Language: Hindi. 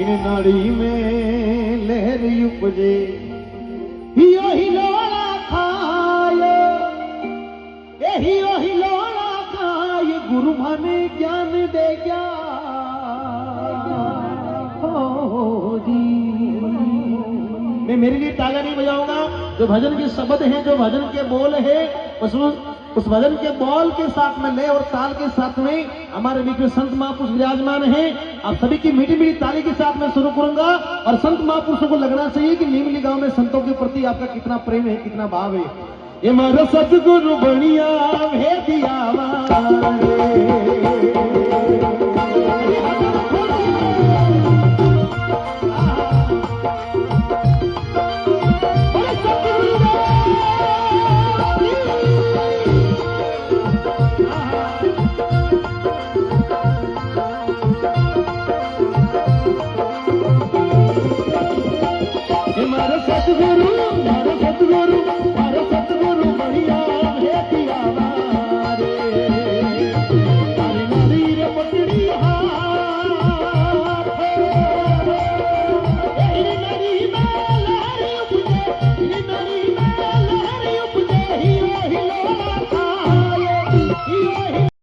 इन नाड़ी में लहर उपजे हियो हिलोड़ा खाए हियो हिलोड़ा खाए गुरु माने ज्ञान दे गया मैं मेरे लिए ताला नहीं बजाऊंगा। जो भजन के शब्द हैं, जो भजन के बोल है, उस भजन के बोल के साथ में लय और ताल के साथ में हमारे बीच में संत महापुरुष विराजमान हैं। आप सभी की मीठी मीठी ताली के साथ में शुरू करूंगा और संत महापुरुषों को लगना चाहिए कि नीमली गांव में संतों के प्रति आपका कितना प्रेम है, कितना भाव है। ये मारा सतगुरु बनिया है दिया सतगुरु